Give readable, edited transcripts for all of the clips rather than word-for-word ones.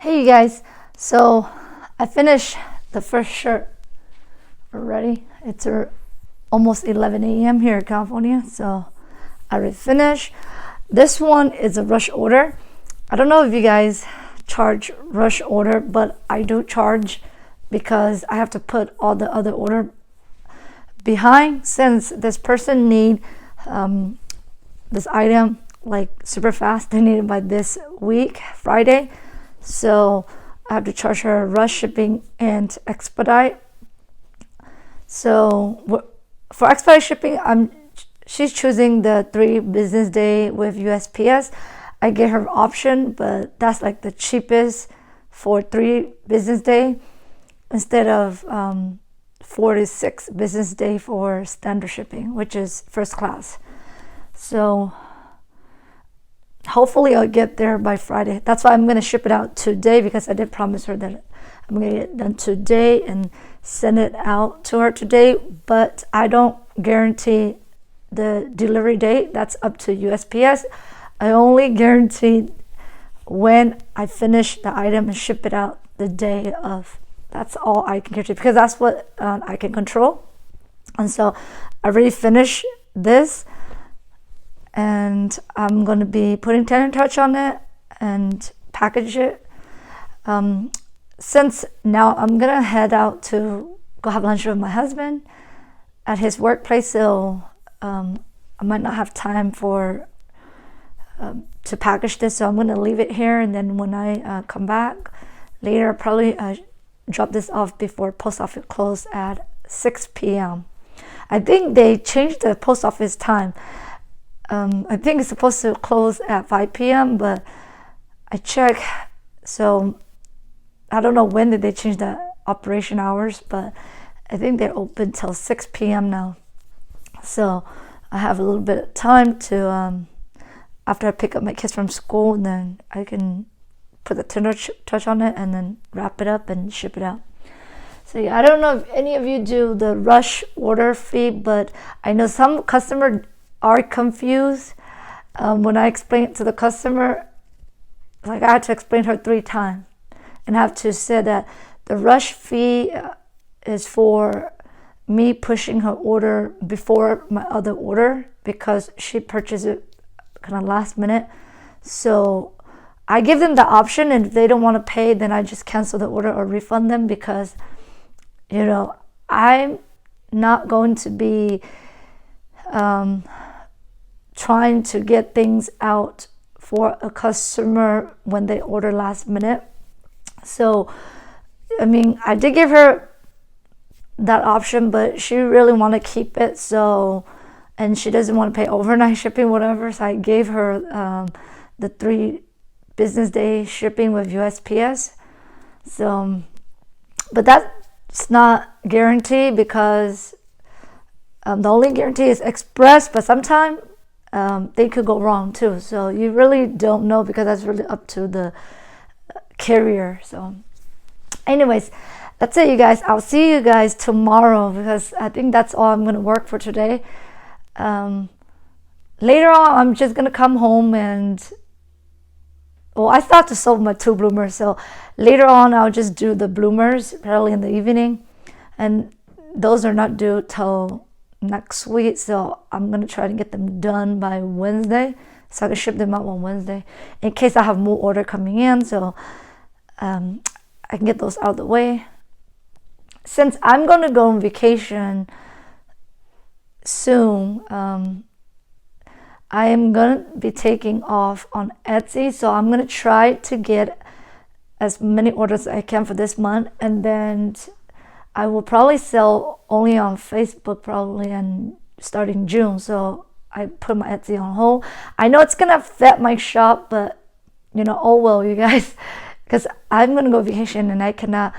Hey you guys, so I finished the first shirt already. It's almost 11 a.m. here in California, so I already finished. This one is a rush order. I don't know if you guys charge rush order, but I do charge because I have to put all the other order behind, since this person need this item like super fast. They need it by this week, Friday. So I have to charge her rush shipping and expedite. So for expedite shipping, she's choosing the 3 business day with USPS. I get her option, but that's like the cheapest for 3 business day instead of 4 to 6 business day for standard shipping, which is first class. So hopefully I'll get there by Friday. That's why I'm going to ship it out today, because I did promise her that I'm going to get it done today and send it out to her today. But I don't guarantee the delivery date. That's up to USPS. I only guarantee when I finish the item and ship it out the day of. That's all I can guarantee, because that's what I can control. And so I already finished this, and I'm going to be putting tender touch on it and package it. Since now I'm going to head out to go have lunch with my husband at his workplace, so I might not have time for to package this, so I'm going to leave it here, and then when I come back later, I'll probably drop this off before post office close at 6 p.m. I think they changed the post office time. I think it's supposed to close at 5 p.m. but I checked, so I don't know when did they change the operation hours, but I think they're open till 6 p.m. now. So I have a little bit of time to after I pick up my kids from school, and then I can put the tender touch on it and then wrap it up and ship it out. So yeah, I don't know if any of you do the rush order fee, but I know some customers are confused when I explain it to the customer. Like, I had to explain her 3 times and have to say that the rush fee is for me pushing her order before my other order, because she purchased it kind of last minute. So I give them the option, and if they don't want to pay, then I just cancel the order or refund them, because I'm not going to be trying to get things out for a customer when they order last minute. So I mean, I did give her that option, but she really want to keep it, so, and she doesn't want to pay overnight shipping, whatever, so I gave her the 3 business day shipping with USPS. So, but that's not guaranteed, because the only guarantee is express, but sometimes they could go wrong too. So you really don't know, because that's really up to the carrier. So anyways, that's it, you guys. I'll see you guys tomorrow, because I think that's all I'm going to work for today. Later on, I'm just going to come home and, well, I thought to sew my 2 bloomers. So later on, I'll just do the bloomers probably in the evening. And those are not due till next week, so I'm gonna try to get them done by Wednesday, so I can ship them out on Wednesday in case I have more order coming in, so I can get those out of the way. Since I'm gonna go on vacation soon, I am gonna be taking off on Etsy, so I'm gonna try to get as many orders as I can for this month, and then I will probably sell only on Facebook probably, and starting June. So I put my Etsy on hold. I know it's gonna affect my shop, but oh well, you guys, because I'm gonna go vacation and I cannot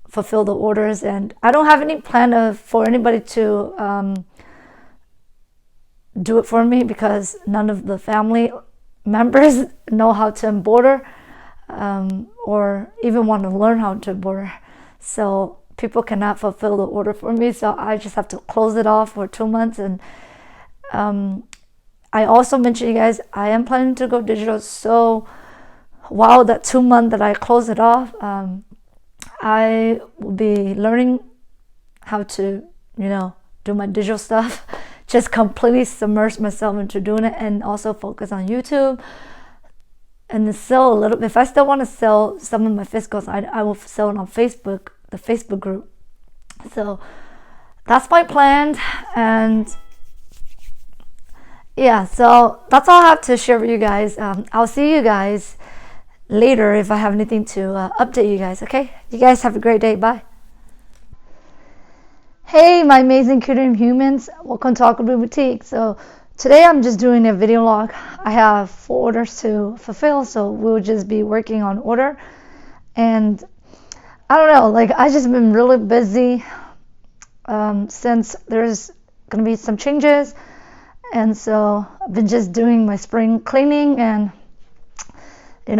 fulfill the orders, and I don't have any plan for anybody to do it for me, because none of the family members know how to embroider or even want to learn how to embroider. So people cannot fulfill the order for me, so I just have to close it off for 2 months. And I also mentioned, you guys, I am planning to go digital, so while that 2 month that I close it off, I will be learning how to, do my digital stuff, just completely submerge myself into doing it, and also focus on YouTube and sell a little. If I still want to sell some of my physicals, I will sell it on Facebook, the Facebook group. So that's my plan. And yeah, so that's all I have to share with you guys. I'll see you guys later if I have anything to update you guys. Okay, you guys have a great day. Bye. Hey, my amazing cutie humans, welcome to AquaBloomBoutique. So today I'm just doing a video log. I have 4 orders to fulfill, so we'll just be working on order. And I don't know, I just been really busy since there's gonna be some changes, and so I've been just doing my spring cleaning and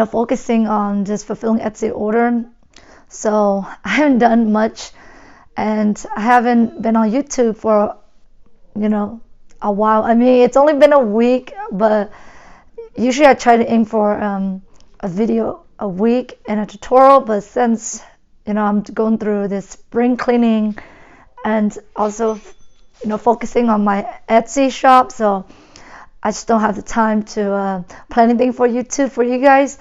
focusing on just fulfilling Etsy order. So I haven't done much. And I haven't been on YouTube for, a while. I mean, it's only been a week, but usually I try to aim for a video a week and a tutorial. But since, I'm going through this spring cleaning and also, focusing on my Etsy shop, so I just don't have the time to plan anything for YouTube for you guys.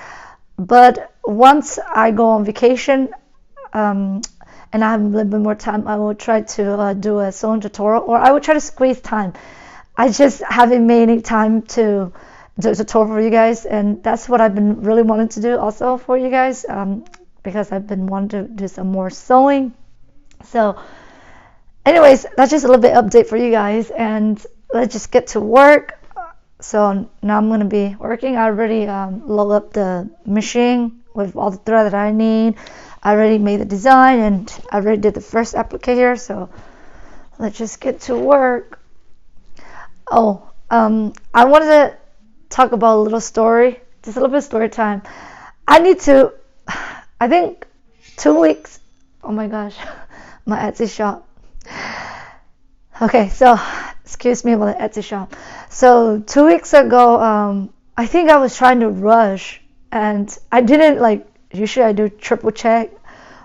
But once I go on vacation, and I have a little bit more time, I will try to do a sewing tutorial, or I will try to squeeze time. I just haven't made any time to do a tutorial for you guys, and that's what I've been really wanting to do also for you guys, because I've been wanting to do some more sewing. So anyways, that's just a little bit update for you guys, and let's just get to work. So now I'm going to be working. I already load up the machine with all the thread that I need. I already made the design, and I already did the first applicator, so let's just get to work. I wanted to talk about a little story, just a little bit of story time. I think 2 weeks, oh my gosh, my Etsy shop. Okay, so excuse me about the Etsy shop. So 2 weeks ago, I think I was trying to rush, and I didn't usually I do triple check,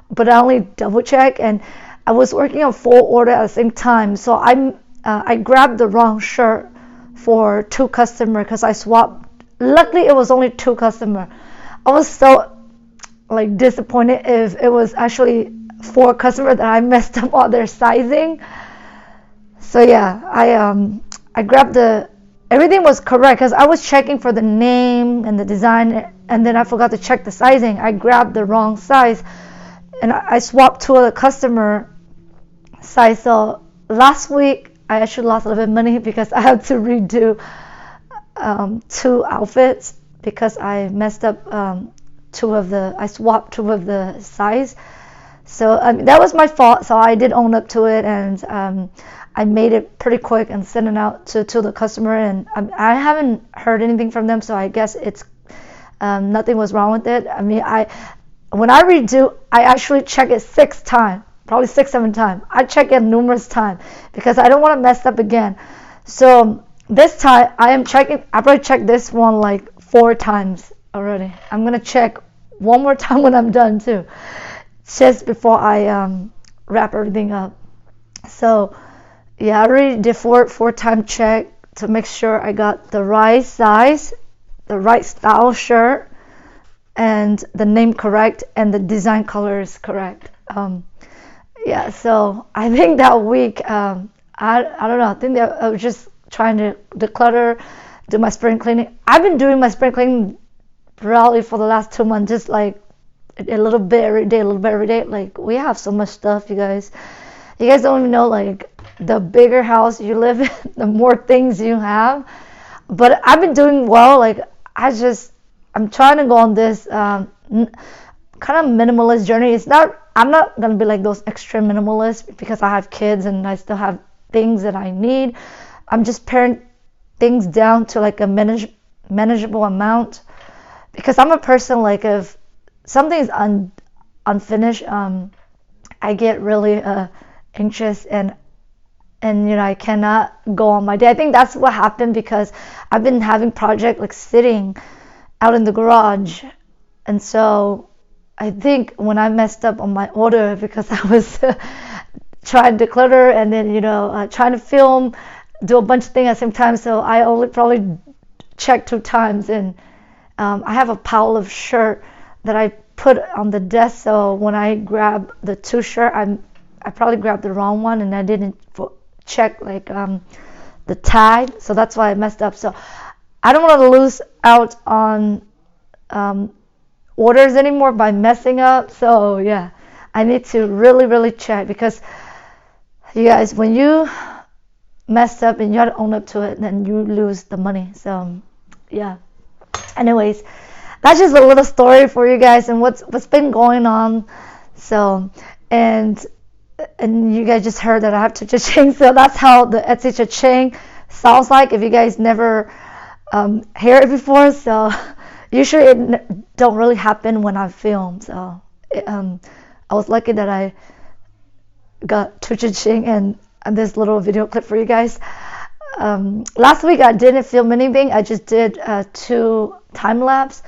but I only double check, and I was working on 4 orders at the same time. So I grabbed the wrong shirt for 2 customers because I swapped. Luckily, it was only 2 customers. I was so disappointed if it was actually 4 customers that I messed up all their sizing. So yeah, I grabbed everything was correct because I was checking for the name and the design, and then I forgot to check the sizing. I grabbed the wrong size, and I swapped to a customer size. So last week I actually lost a little bit of money because I had to redo 2 outfits because I messed up I swapped 2 of the size. So that was my fault. So I did own up to it, and I made it pretty quick and sent it out to the customer, and I haven't heard anything from them, so I guess it's nothing was wrong with it. I mean, when I redo, I actually check it 6 times, probably 6-7 times. I check it numerous times because I don't want to mess up again. So this time I probably checked this one 4 times already. I'm gonna check one more time when I'm done too, just before I wrap everything up. So yeah, I already did 4-time check to make sure I got the right size, the right style shirt, and the name correct, and the design color is correct. Yeah, so I think that week, I don't know, I think that I was just trying to declutter, do my spring cleaning. I've been doing my spring cleaning probably for the last 2 months, just a little bit every day, a little bit every day. We have so much stuff, you guys. You guys don't even know, the bigger house you live in, the more things you have. But I've been doing well. I'm trying to go on this kind of minimalist journey. I'm not gonna be like those extreme minimalists because I have kids and I still have things that I need. I'm just paring things down to a manageable amount, because I'm a person if something's unfinished, I get really anxious, and I cannot go on my day. I think that's what happened because I've been having projects sitting out in the garage And so I think when I messed up on my order, because I was trying to declutter and then, trying to film, do a bunch of things at the same time, so I only probably checked 2 times. And I have a pile of shirt that I put on the desk, so when I grab the 2 shirt, I probably grabbed the wrong one, and I didn't check like the tag, so that's why I messed up. So I don't want to lose out on orders anymore by messing up. So yeah, I need to really check, because you guys, when you mess up and you don't own up to it, then you lose the money. So yeah, anyways, that's just a little story for you guys and what's been going on. So and you guys just heard that I have cha-ching, so that's how the Etsy cha-ching sounds like, if you guys never hear it before. So usually it don't really happen when I film. So I was lucky that I got to cha-ching and this little video clip for you guys. Last week I didn't film anything. I just did 2 time lapse.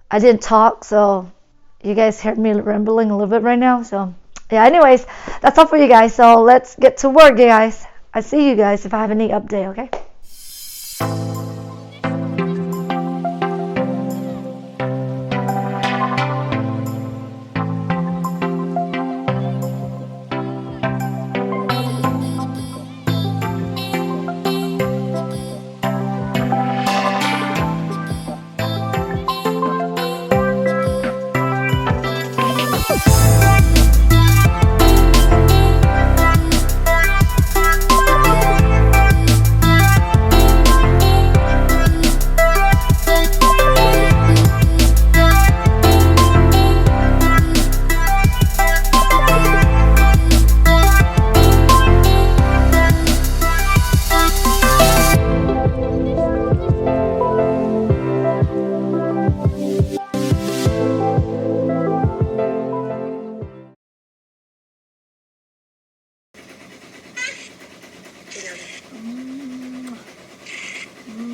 I didn't talk, so you guys heard me rambling a little bit right now. So yeah, anyways, that's all for you guys. So let's get to work, guys. I see you guys if I have any update, okay?